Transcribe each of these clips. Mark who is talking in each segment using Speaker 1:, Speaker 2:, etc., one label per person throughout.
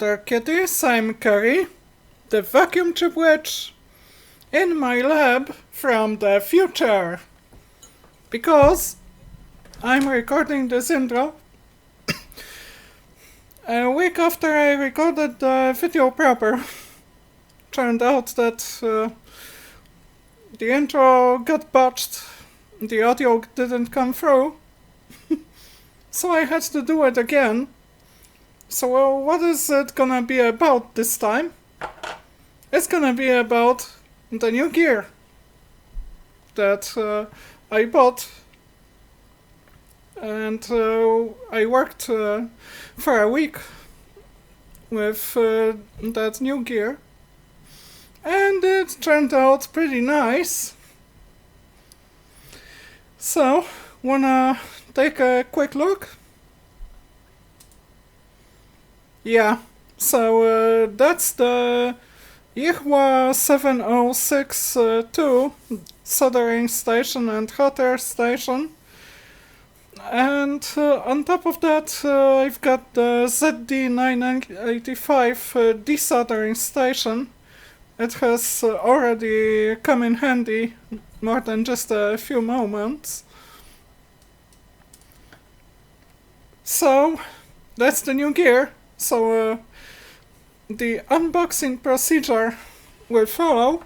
Speaker 1: there, kitties. I'm Keri, the vacuum tube witch, in my lab from the future. Because I'm recording this intro a week after I recorded the video proper. Turned out that the intro got botched, the audio didn't come through, so I had to do it again. So what is it gonna be about this time? It's gonna be about the new gear that I bought, and I worked for a week with that new gear, and it turned out pretty nice. So, wanna take a quick look? Yeah, so that's the Yihua 7062 soldering station and hot air station. And on top of that, I've got the ZD985 desoldering station. It has already come in handy more than just a few moments. So, that's the new gear. So, the unboxing procedure will follow.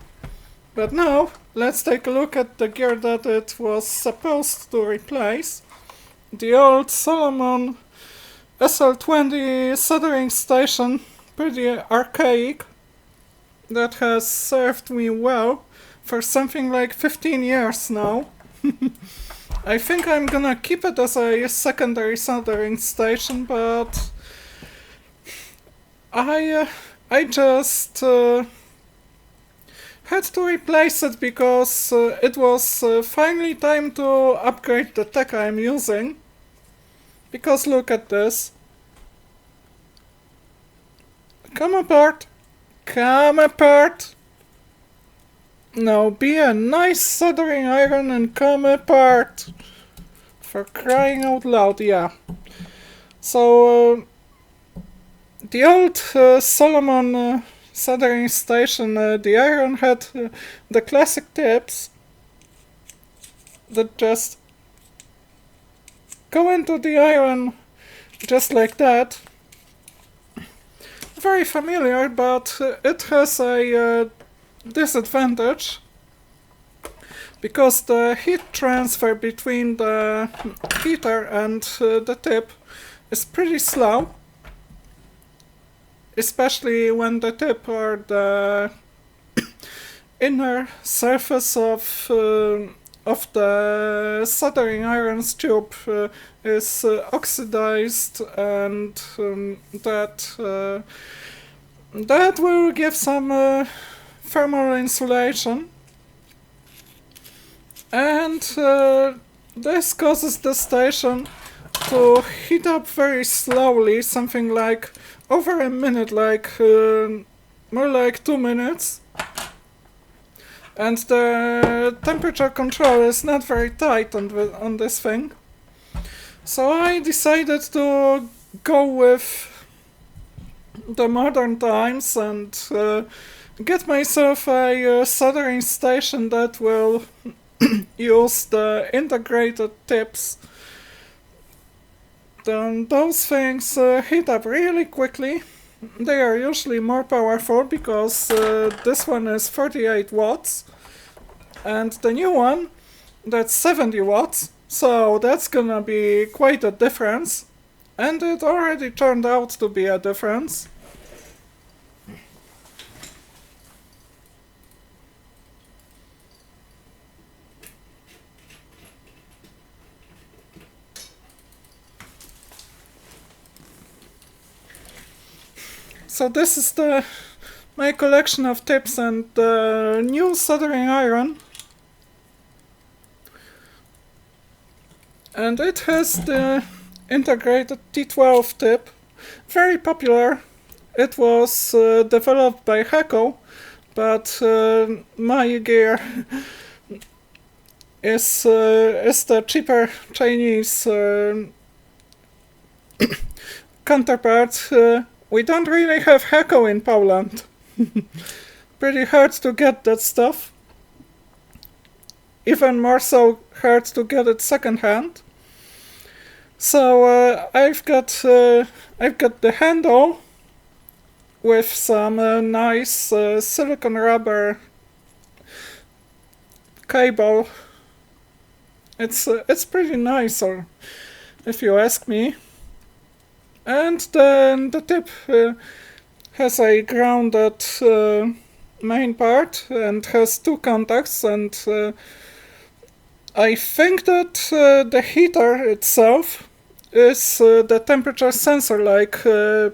Speaker 1: But now, let's take a look at the gear that it was supposed to replace. The old Solomon SL20 soldering station, pretty archaic, that has served me well for something like 15 years now. I think I'm gonna keep it as a secondary soldering station, but I just had to replace it because it was finally time to upgrade the tech I'm using. Because look at this. Come apart. Come apart. Now be a nice soldering iron and come apart. For crying out loud, yeah. So, the old Solomon soldering station, the iron had the classic tips that just go into the iron just like that. Very familiar, but it has a disadvantage because the heat transfer between the heater and the tip is pretty slow, especially when the tip or the inner surface of the soldering iron's tube is oxidized, and that will give some thermal insulation, and this causes the station to heat up very slowly, something like over a minute, like more like 2 minutes. And the temperature control is not very tight on this thing. So I decided to go with the modern times and get myself a soldering station that will use the integrated tips. Then those things heat up really quickly. They are usually more powerful because this one is 38 watts and the new one, that's 70 watts, so that's gonna be quite a difference, and it already turned out to be a difference. So this is my collection of tips and the new soldering iron. And it has the integrated T12 tip, very popular. It was developed by Hako, but my gear is the cheaper Chinese counterpart we don't really have Heko in Poland. Pretty hard to get that stuff. Even more so hard to get it secondhand. So I've got the handle with some nice silicone rubber cable. It's pretty nice, or if you ask me. And then the tip has a grounded main part and has 2 contacts, and I think that the heater itself is the temperature sensor, like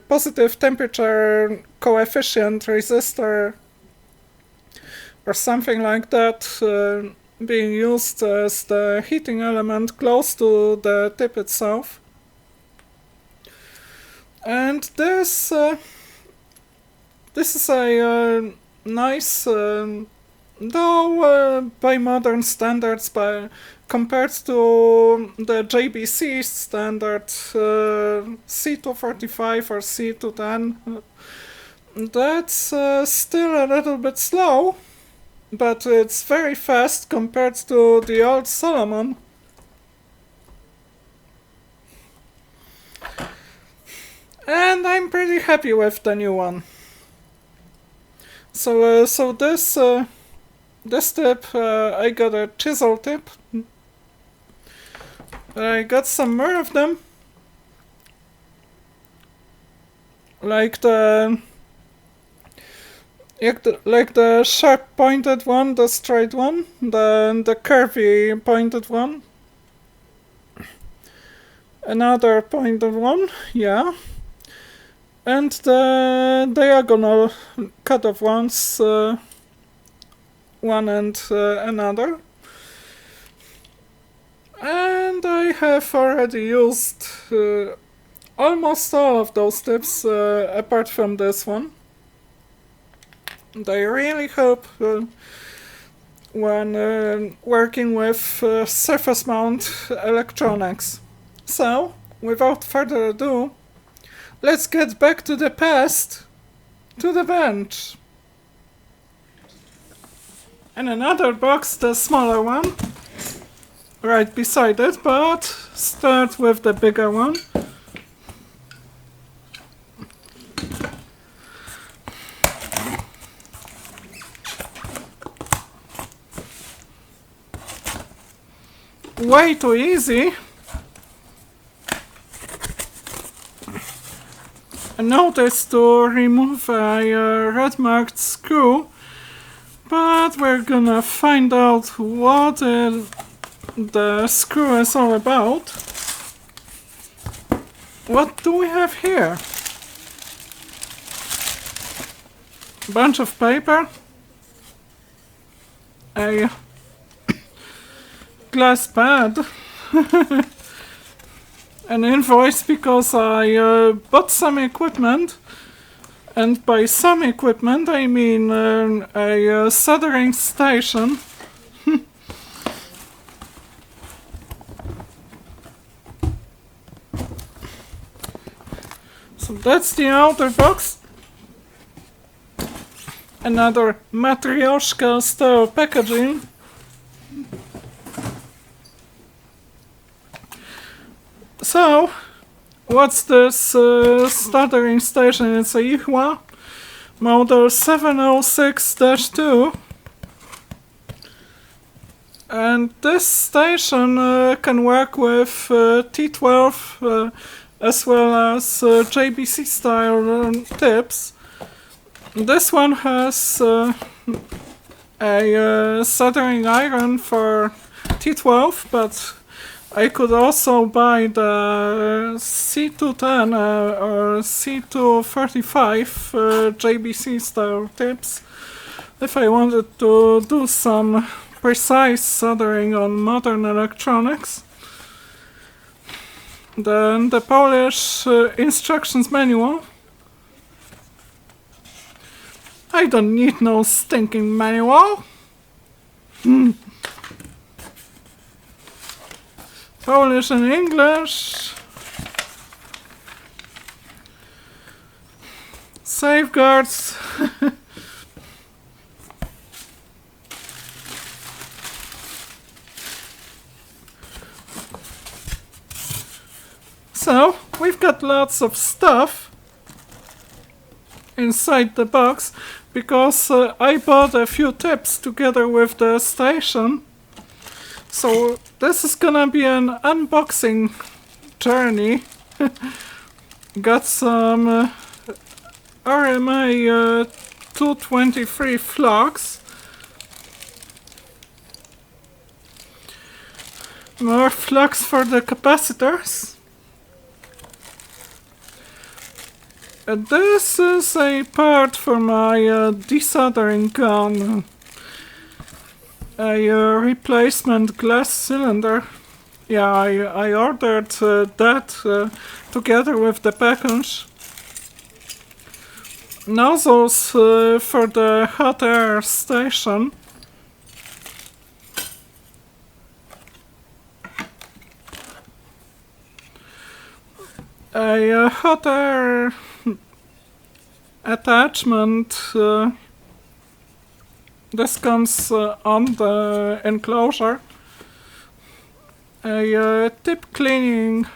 Speaker 1: positive temperature coefficient resistor or something like that, being used as the heating element close to the tip itself. And this is a nice, though by modern standards, compared to the JBC standard C245 or C210, that's still a little bit slow, but it's very fast compared to the old Solomon. And I'm pretty happy with the new one. So this tip, I got a chisel tip. I got some more of them. Like the sharp pointed one, the straight one, the curvy pointed one. Another pointed one, yeah. And the diagonal cut off ones, one and another. And I have already used almost all of those tips, apart from this one. And I really hope when working with surface mount electronics. So, without further ado, let's get back to the past, to the bench. And another box, the smaller one, right beside it, but start with the bigger one. Way too easy. Notice to remove a red marked screw, but we're gonna find out what the screw is all about. What do we have here? Bunch of paper, a glass pad, an invoice because I bought some equipment, and by some equipment I mean a soldering station. So that's the outer box. Another Matryoshka style packaging. So, what's this soldering station? It's a Yihua model 706-2. And this station can work with T12 as well as JBC style tips. This one has a soldering iron for T12, but I could also buy the C210 or C235 JBC style tips if I wanted to do some precise soldering on modern electronics. Then the Polish instructions manual. I don't need no stinking manual. Polish and English. safeguards. So, we've got lots of stuff inside the box, because I bought a few tips together with the station. So, this is gonna be an unboxing journey. Got some RMA 223 flux. More flux for the capacitors. This is a part for my desoldering gun. A replacement glass cylinder. Yeah, I ordered that together with the package. Nozzles for the hot air station. A hot air attachment. This comes on the enclosure. A tip cleaning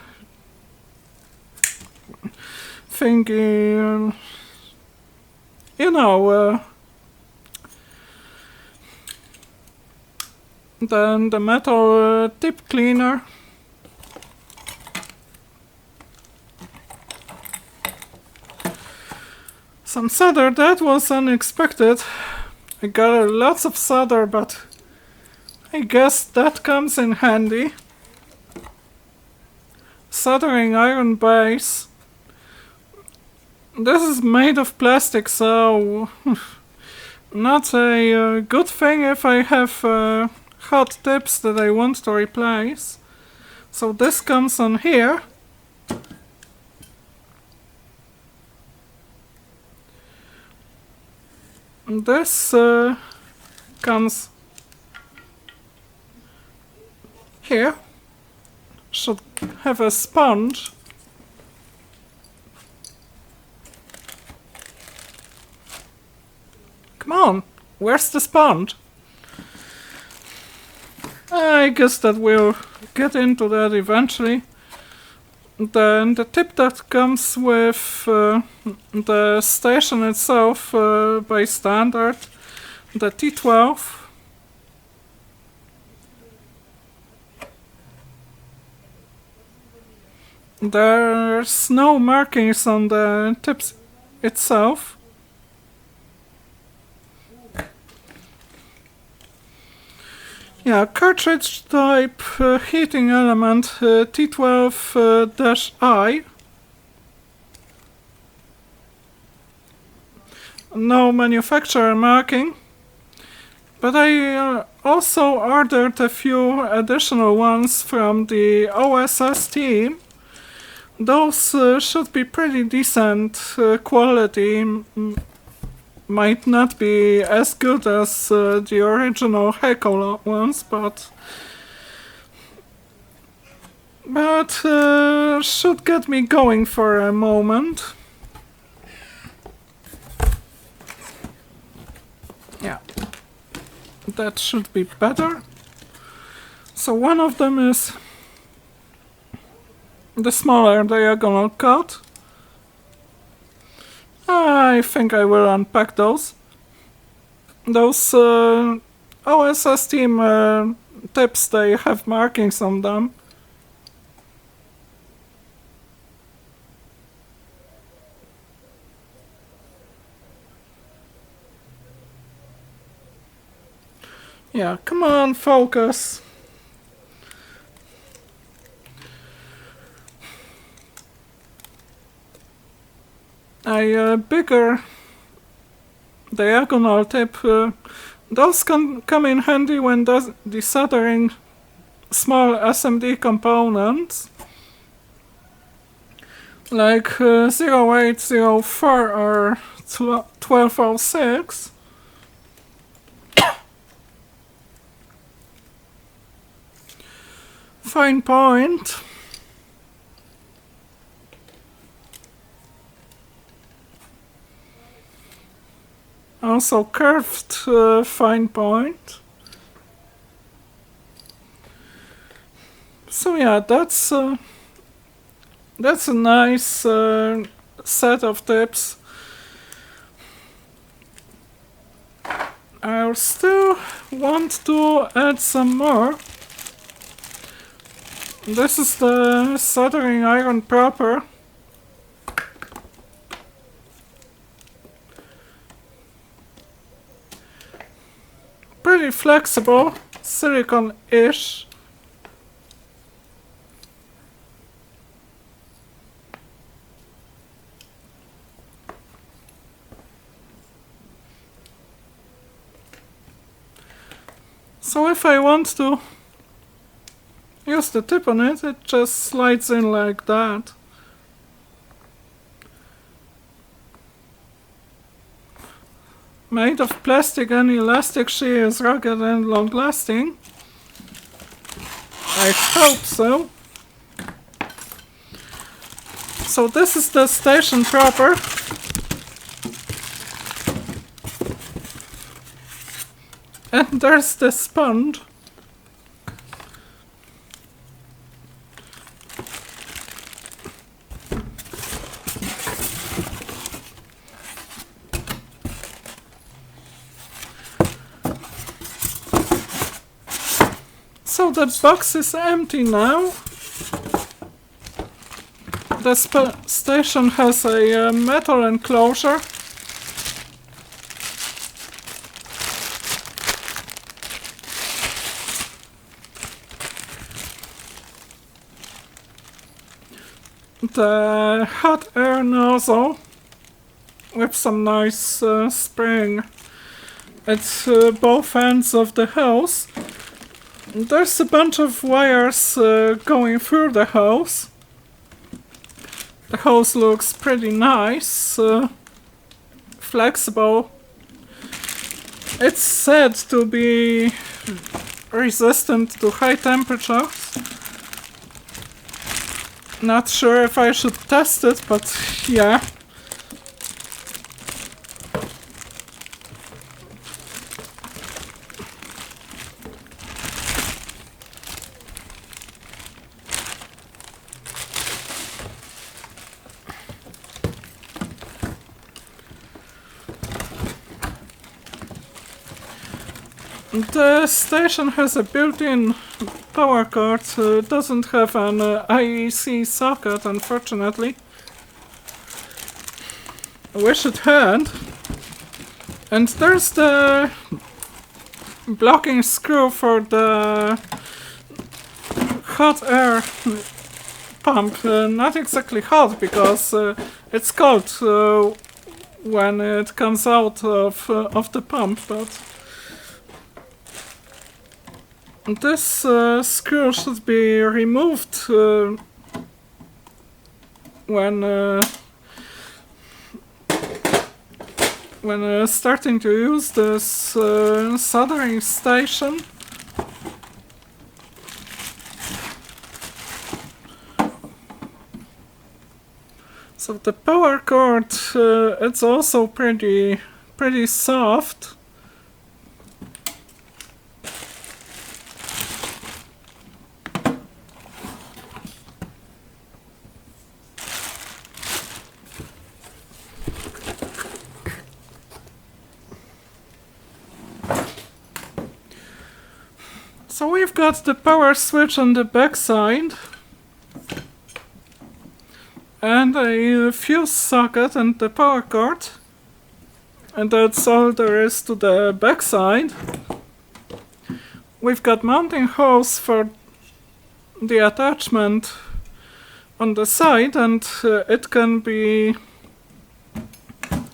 Speaker 1: thingy. You know, then the metal tip cleaner. Some solder, that was unexpected. I got lots of solder, but I guess that comes in handy. Soldering iron base. This is made of plastic, so not a good thing if I have hot tips that I want to replace. So this comes on here. This comes here. Should have a sponge. Come on, where's the sponge? I guess that we'll get into that eventually. Then the tip that comes with the station itself by standard, the T12. There's no markings on the tips itself. Yeah, cartridge type heating element T12-I. No manufacturer marking. But I also ordered a few additional ones from the OSS team. Those should be pretty decent quality. Might not be as good as the original Heckle ones, but should get me going for a moment. Yeah, that should be better. So one of them is the smaller diagonal cut. I think I will unpack those. Those OSS team tips, they have markings on them. Yeah, come on, focus. A bigger diagonal tip. Those can come in handy when desoldering small SMD components, like 0804 or 1206. Fine point. Also curved fine point. So yeah, that's a nice set of tips. I still want to add some more. This is the soldering iron proper. Pretty flexible, silicone-ish. So if I want to use the tip on it, it just slides in like that. Made of plastic and elastic, she is rugged and long-lasting. I hope so. So this is the station proper. And there's the sponge. So the box is empty now. The station has a metal enclosure. The hot air nozzle with some nice spring at both ends of the hose. There's a bunch of wires going through the hose. The hose looks pretty nice, flexible. It's said to be resistant to high temperatures. Not sure if I should test it, but yeah. The station has a built-in power cord, doesn't have an IEC socket, unfortunately. I wish it had. And there's the blocking screw for the hot air pump. Not exactly hot, because it's cold when it comes out of the pump, but this screw should be removed when starting to use this soldering station. So the power cord, it's also pretty soft. So we've got the power switch on the back side, and a fuse socket and the power cord, and that's all there is to the back side. We've got mounting holes for the attachment on the side, and it can be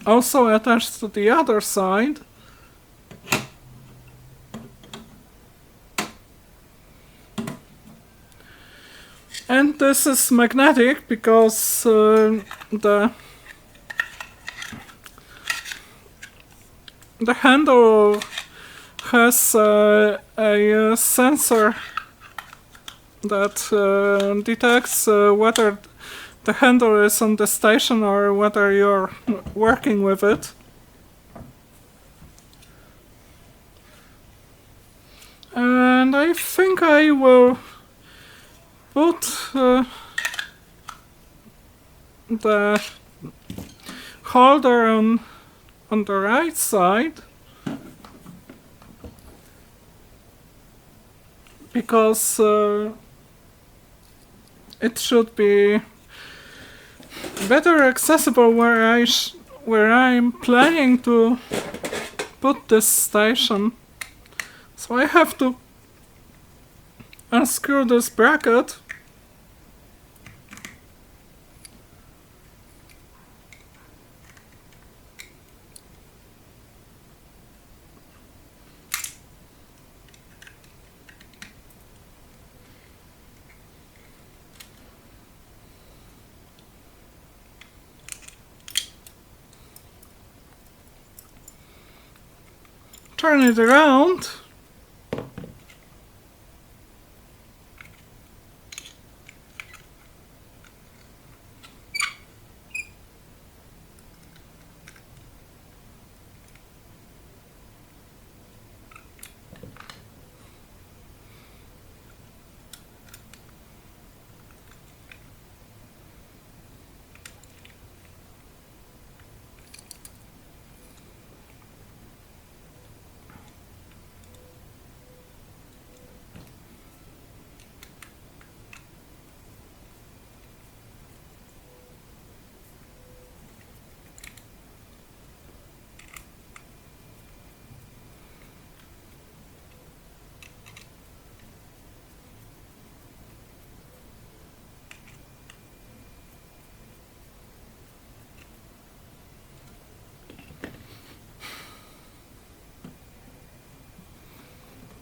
Speaker 1: also attached to the other side. And this is magnetic because the handle has a sensor that detects whether the handle is on the station or whether you're working with it. And I think I will put the holder on the right side, because it should be better accessible where I'm planning to put this station. So I have to unscrew this bracket. Turn it around.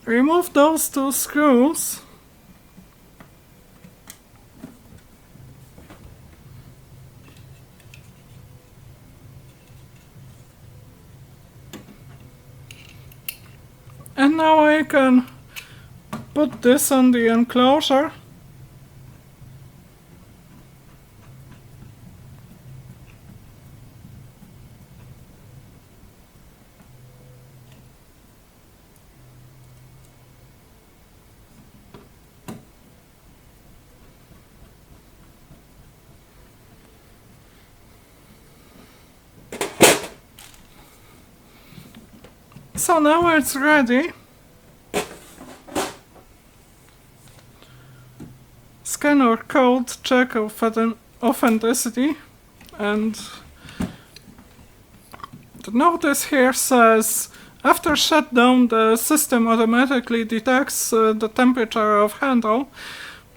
Speaker 1: Remove those two screws. And now I can put this on the enclosure. So now it's ready. Scanner code check of authenticity, and the notice here says after shutdown the system automatically detects the temperature of handle.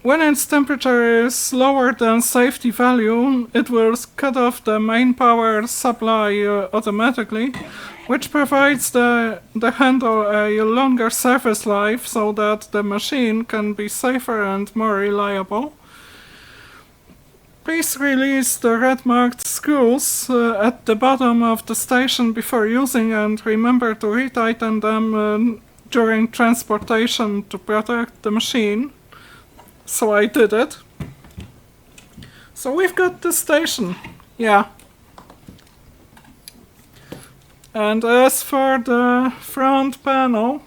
Speaker 1: When its temperature is lower than safety value, it will cut off the main power supply automatically, which provides the handle a longer service life so that the machine can be safer and more reliable. Please release the red marked screws at the bottom of the station before using, and remember to retighten them during transportation to protect the machine. So I did it. So we've got the station. Yeah. And as for the front panel,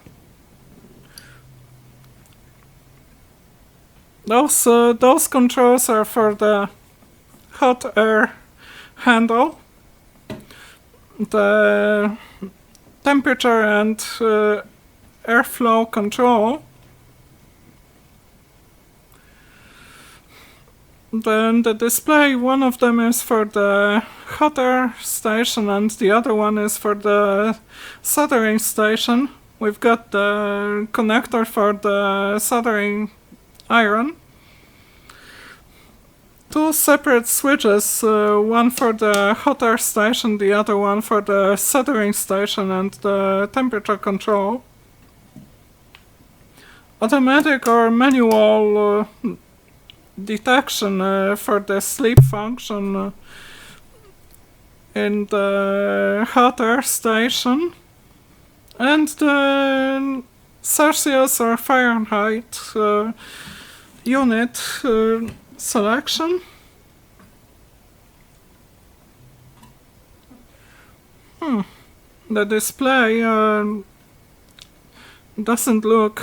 Speaker 1: those controls are for the hot air handle, the temperature and airflow control. Then the display, one of them is for the hot air station and the other one is for the soldering station. We've got the connector for the soldering iron. Two separate switches, one for the hot air station, the other one for the soldering station and the temperature control. Automatic or manual detection for the sleep function in the hot air station, and the Celsius or Fahrenheit unit selection. The display doesn't look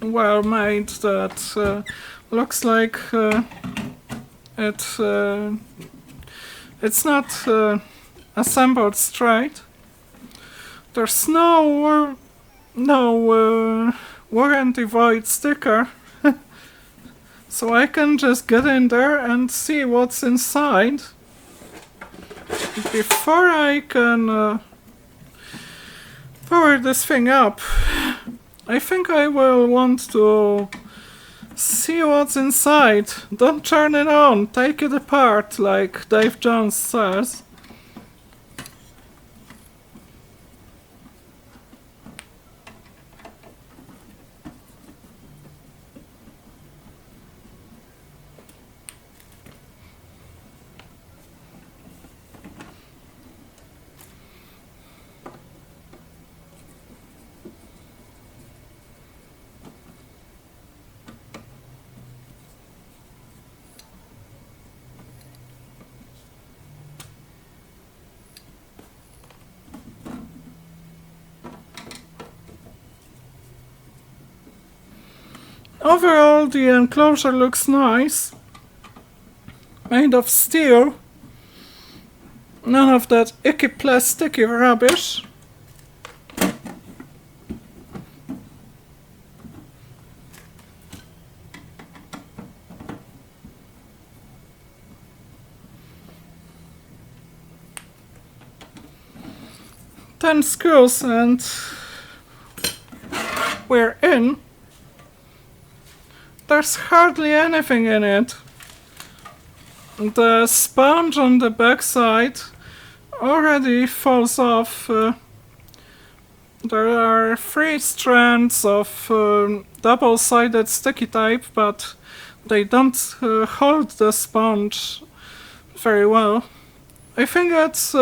Speaker 1: well made. That looks like it's not assembled straight. There's no warranty void sticker, so I can just get in there and see what's inside before I can power this thing up. I think I will want to see what's inside. Don't turn it on, take it apart like Dave Jones says. Overall, the enclosure looks nice. Made of steel. None of that icky plasticky rubbish. Ten screws and we're in. There's hardly anything in it. The sponge on the backside already falls off. There are 3 strands of double-sided sticky tape, but they don't hold the sponge very well. I think that's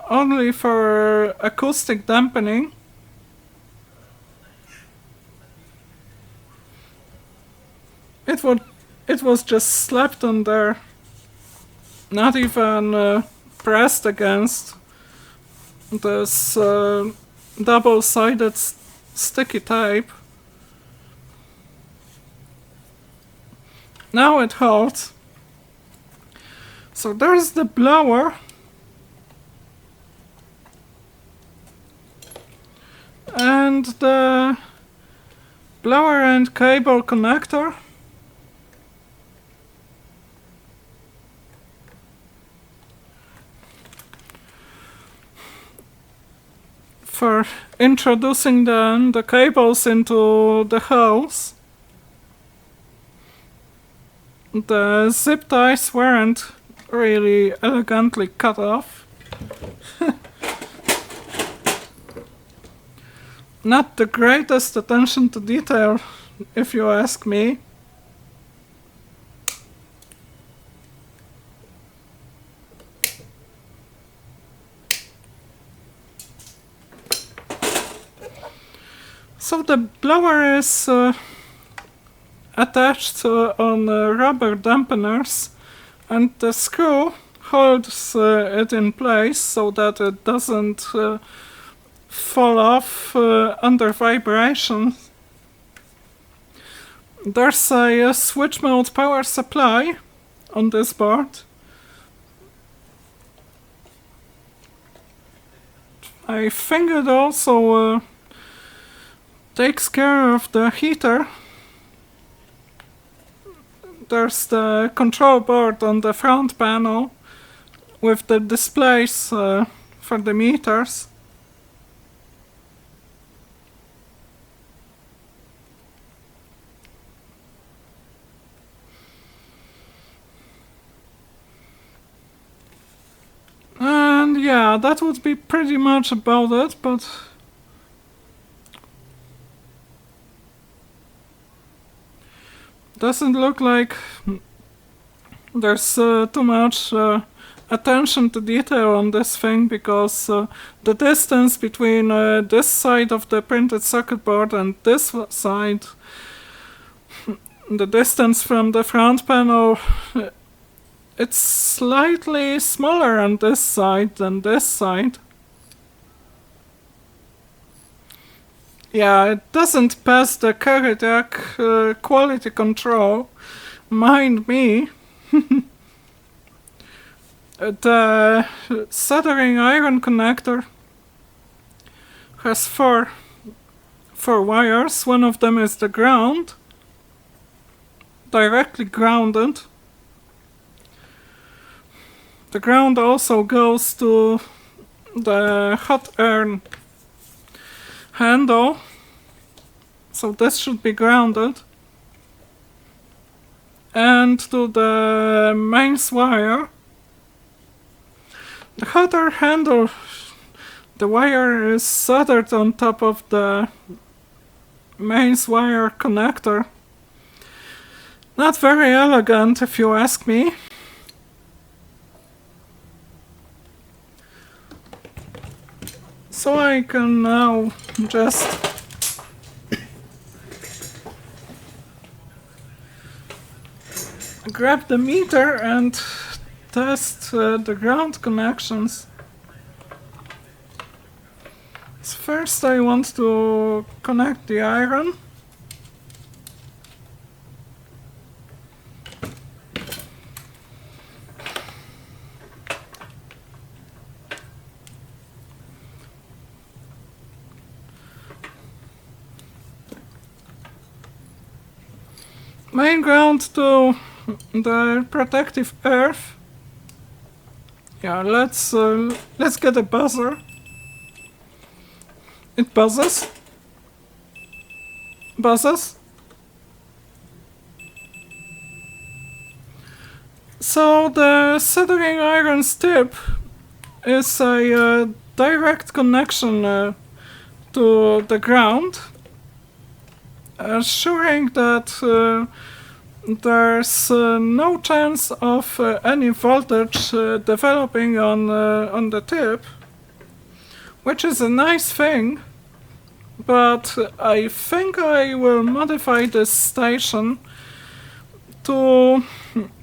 Speaker 1: only for acoustic dampening. It was just slapped on there, not even pressed against this double-sided sticky tape. Now it holds. So there's the blower. And the blower and cable connector. For introducing the cables into the holes. The zip ties weren't really elegantly cut off. Not the greatest attention to detail, if you ask me. So the blower is attached on rubber dampeners, and the screw holds it in place so that it doesn't fall off under vibration. There's a switch mode power supply on this board. I think it also takes care of the heater. There's the control board on the front panel with the displays for the meters. And yeah, that would be pretty much about it, but doesn't look like there's too much attention to detail on this thing, because the distance between this side of the printed circuit board and this side, the distance from the front panel, it's slightly smaller on this side than this side. Yeah, it doesn't pass the Keritech quality control. Mind me. The soldering iron connector has four wires. One of them is the ground, directly grounded. The ground also goes to the hot air handle, so this should be grounded, and to the mains wire. The hot air handle, the wire is soldered on top of the mains wire connector. Not very elegant, if you ask me. So I can now just grab the meter and test the ground connections. So first I want to connect the iron. Main ground to the protective earth. Yeah, let's get a buzzer. It buzzes. Buzzes. So the soldering iron's tip is a direct connection to the ground, assuring that there's no chance of any voltage developing on the tip, which is a nice thing, but I think I will modify this station to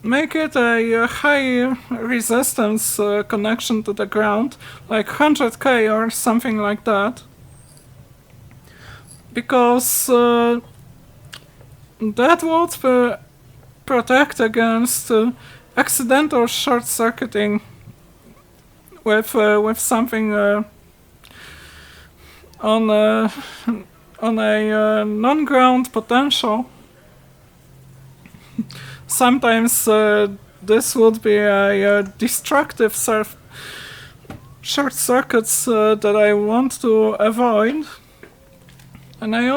Speaker 1: make it a high resistance connection to the ground, like 100k or something like that, because that would protect against accidental short circuiting with something on a non-ground potential. Sometimes this would be a destructive short circuits that I want to avoid, and I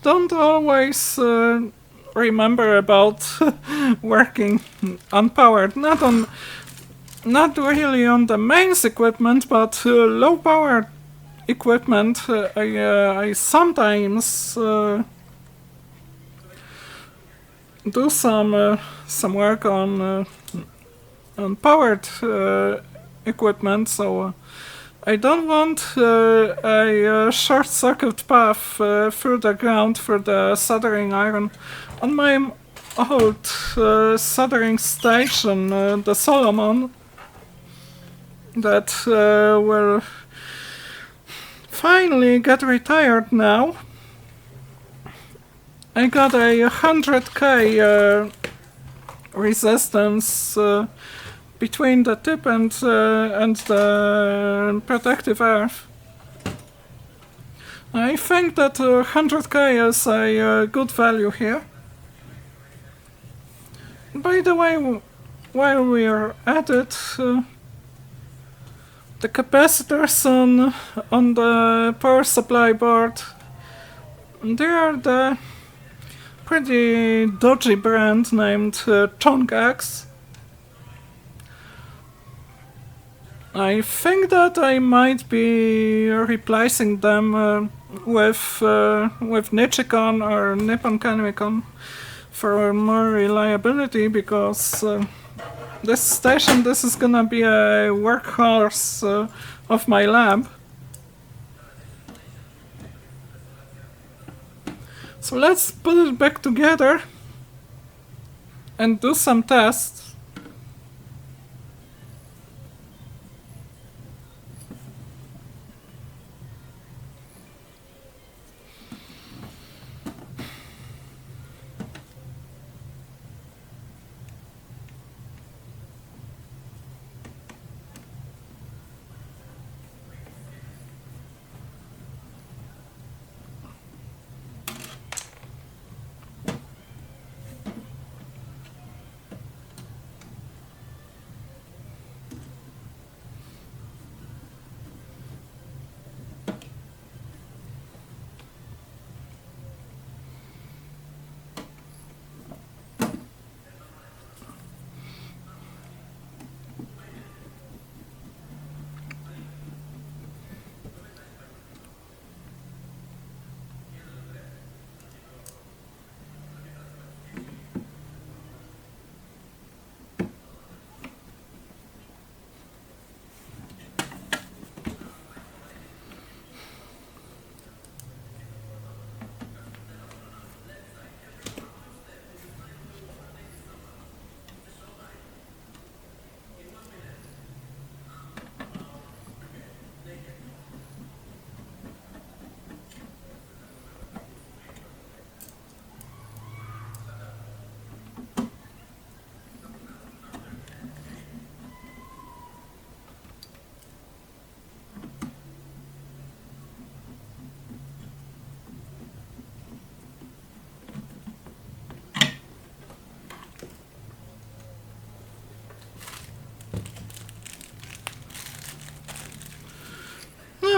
Speaker 1: don't always remember about working unpowered. Not really on the mains equipment, but low power equipment. I sometimes do some work on powered equipment, so I don't want a short circuit path through the ground for the soldering iron. On my old soldering station, the Solomon, that will finally get retired now, I got a 100k resistance between the tip and the protective earth. I think that 100k is a good value here. By the way, while we are at it, the capacitors on the power supply board, they are the pretty dodgy brand named Chongax. I think that I might be replacing them with Nichicon or Nippon Chemicon for more reliability, because this station, this is gonna be a workhorse of my lab. So let's put it back together and do some tests.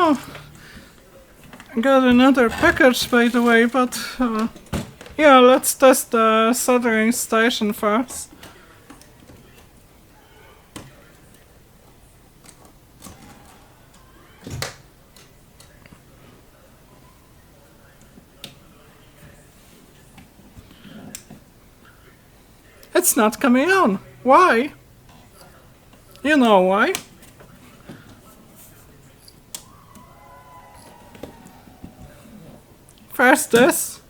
Speaker 1: Oh, got another package by the way, but yeah, let's test the soldering station first. It's not coming on. Why? You know why. First this.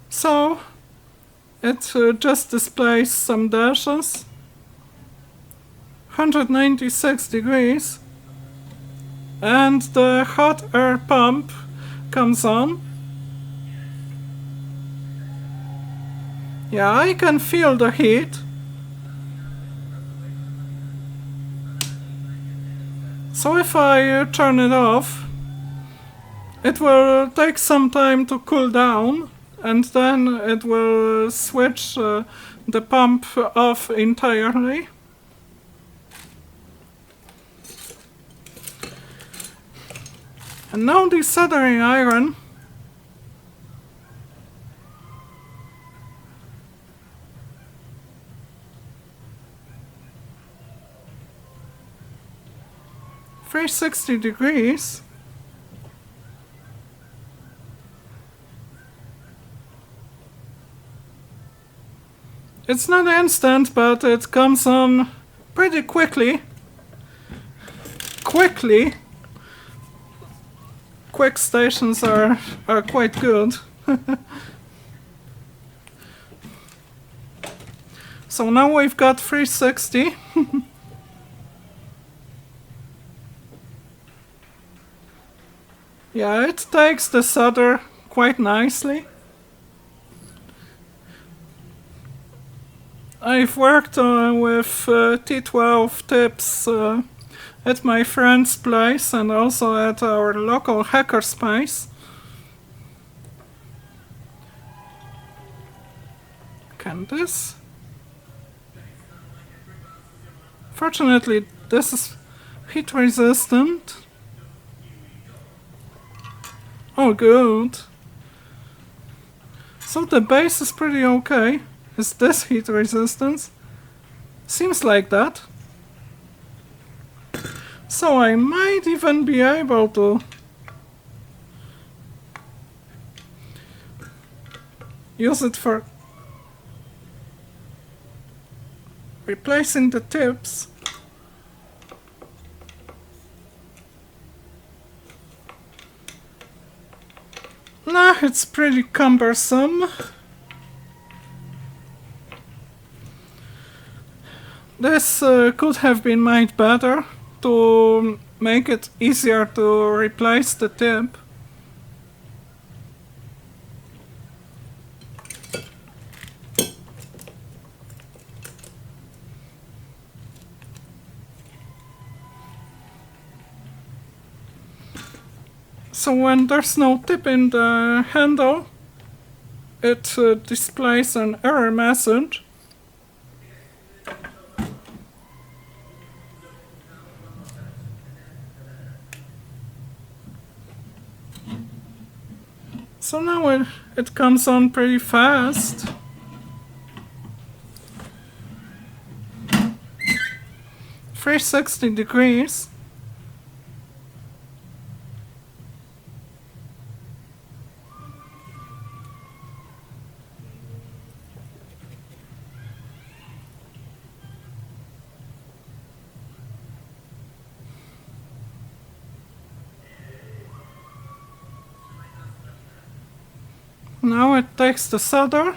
Speaker 1: So it just displays some dashes. 196 degrees. And the hot air pump comes on. Yeah, I can feel the heat. So if I turn it off, it will take some time to cool down, and then it will switch the pump off entirely. And now the soldering iron. $360. It's not instant, but it comes on pretty quickly. Quick stations are quite good. So now we've got 360. Yeah, it takes the solder quite nicely. I've worked with T12 tips at my friend's place and also at our local hackerspace. Can this? Fortunately, this is heat resistant. Oh, good. So the base is pretty okay. Is this heat resistance? Seems like that. So I might even be able to use it for replacing the tips. Nah, it's pretty cumbersome. This could have been made better to make it easier to replace the tip. So when there's no tip in the handle, it displays an error message. So now it comes on pretty fast. $360. Now it takes the solder.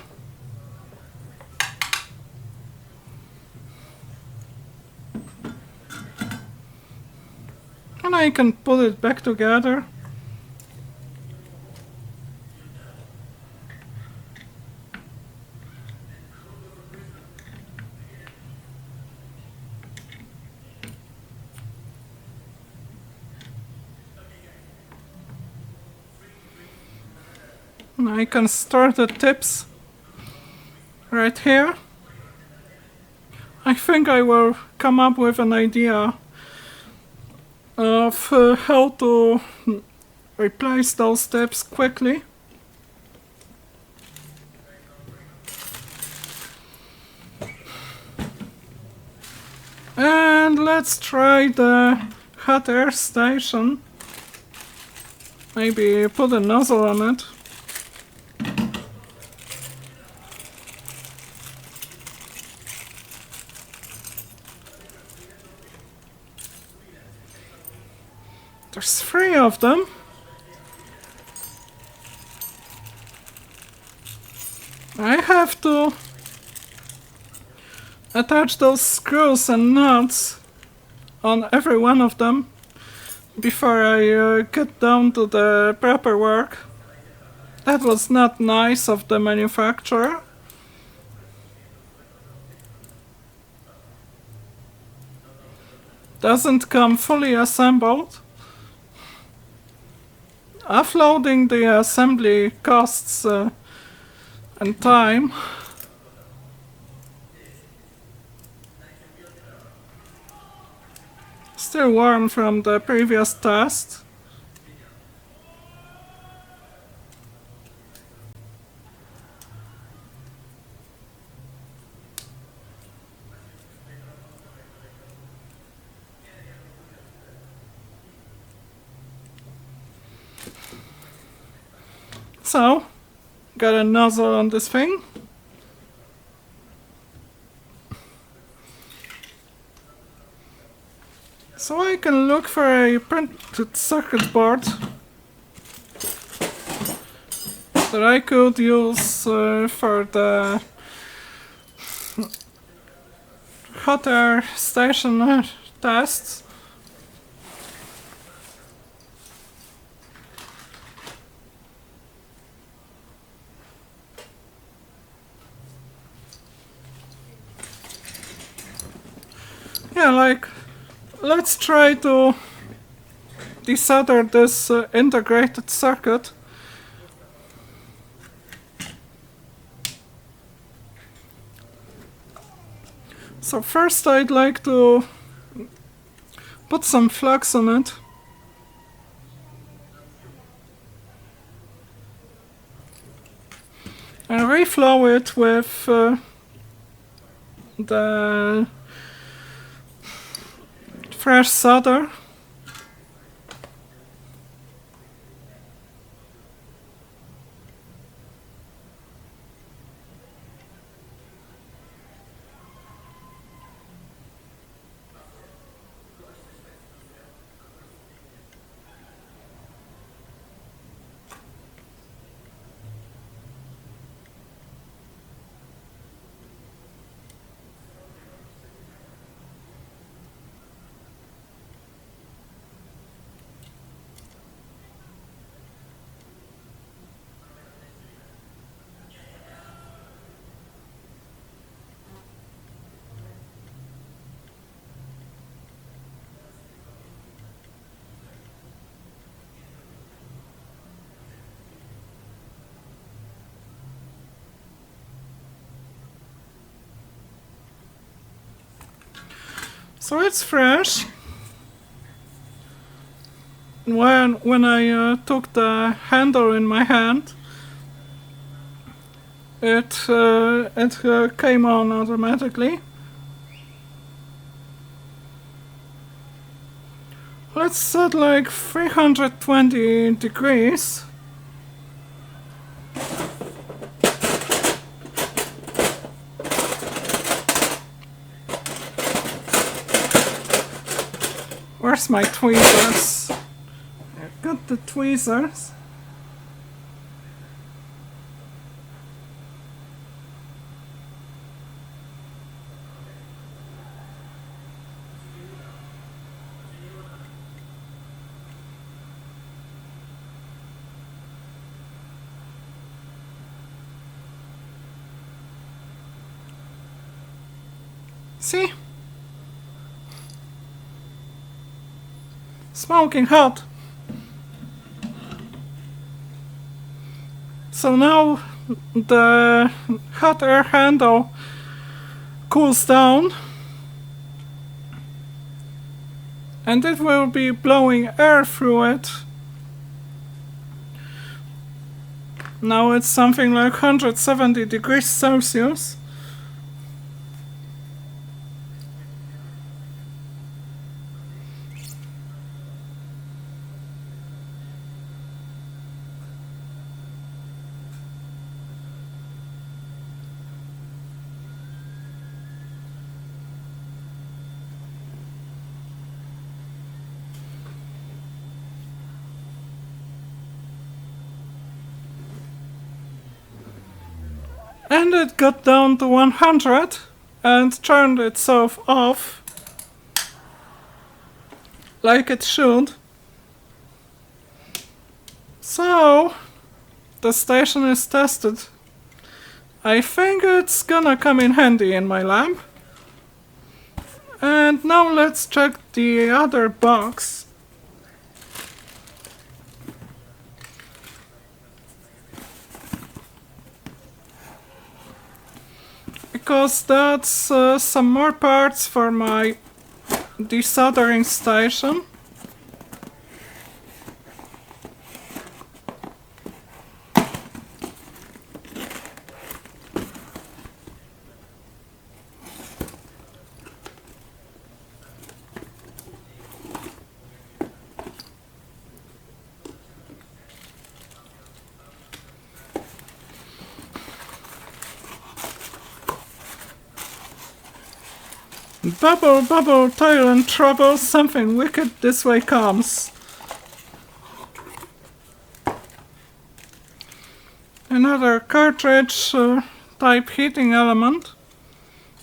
Speaker 1: And I can put it back together. And I can start the tips right here. I think I will come up with an idea of how to replace those tips quickly. And let's try the hot air station. Maybe put a nozzle on it. There's 3 of them. I have to attach those screws and nuts on every one of them before I get down to the proper work. That was not nice of the manufacturer. Doesn't come fully assembled. Offloading the assembly costs and time. Still warm from the previous test. So, got a nozzle on this thing. So I can look for a printed circuit board that I could use for the hot air station tests. Yeah, like, let's try to desolder this integrated circuit. So first I'd like to put some flux on it. And reflow it with the fresh solder. So it's fresh. When I took the handle in my hand, it came on automatically. Let's set like 320 degrees. Where's my tweezers? I've got the tweezers. See? Smoking hot. So now the hot air handle cools down. and it will be blowing air through it. Now it's something like 170 degrees Celsius. And it got down to 100 and turned itself off, like it should. So, the station is tested. I think it's gonna come in handy in my lab. And now let's check the other box. Because that's some more parts for my desoldering station. Bubble, bubble, toil and trouble, something wicked this way comes. Another cartridge type heating element.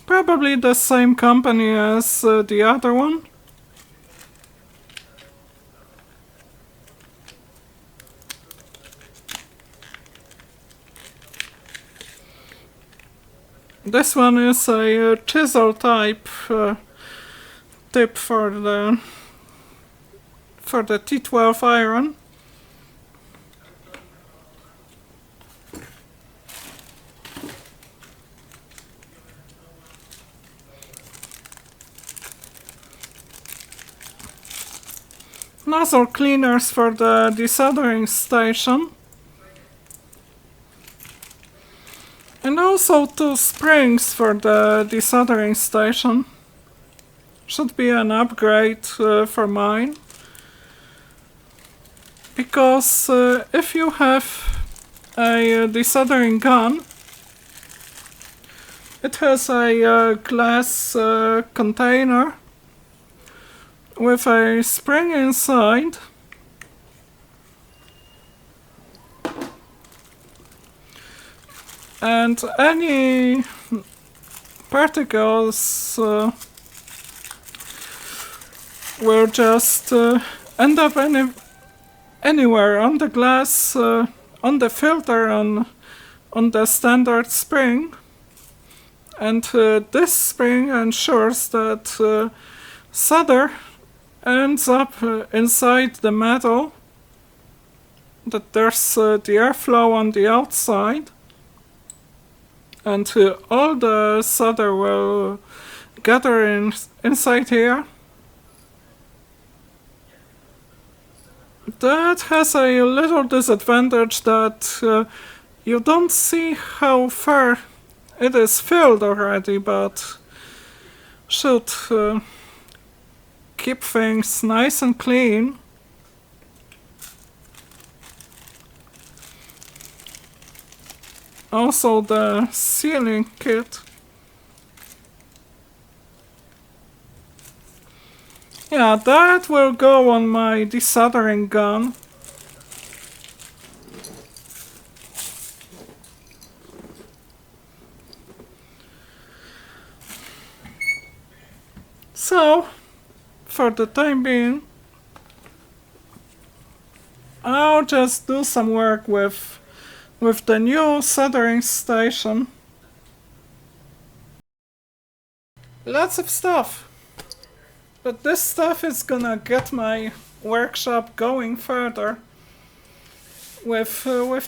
Speaker 1: Probably the same company as the other one. This one is a chisel type tip for the T12 iron. Nozzle cleaners for the desoldering station. And also 2 springs for the desoldering station. Should be an upgrade for mine. Because if you have a desoldering gun, it has a glass container with a spring inside. And any particles will just end up anywhere on the glass, on the filter, on the standard spring. And this spring ensures that solder ends up inside the metal, that there's the airflow on the outside. And all the solder will gather inside here. That has a little disadvantage that you don't see how far it is filled already, but should keep things nice and clean. Also the sealing kit. Yeah, that will go on my desoldering gun. So, for the time being, I'll just do some work with the new soldering station. Lots of stuff. But this stuff is gonna get my workshop going further. With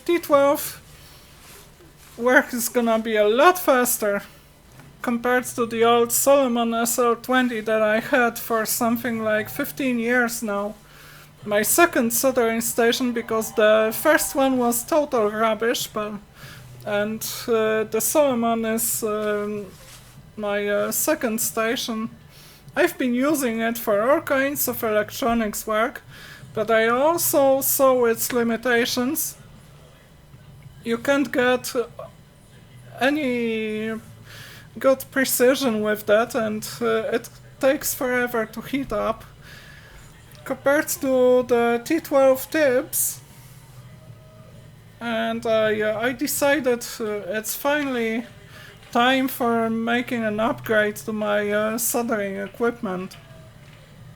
Speaker 1: T12, work is gonna be a lot faster. compared to the old Solomon SL20 that I had for something like 15 years now. My second soldering station, because the first one was total rubbish, and the Solomon is my second station. I've been using it for all kinds of electronics work, but I also saw its limitations. You can't get any good precision with that, and it takes forever to heat up. Compared to the T12 tips, and I decided it's finally time for making an upgrade to my soldering equipment.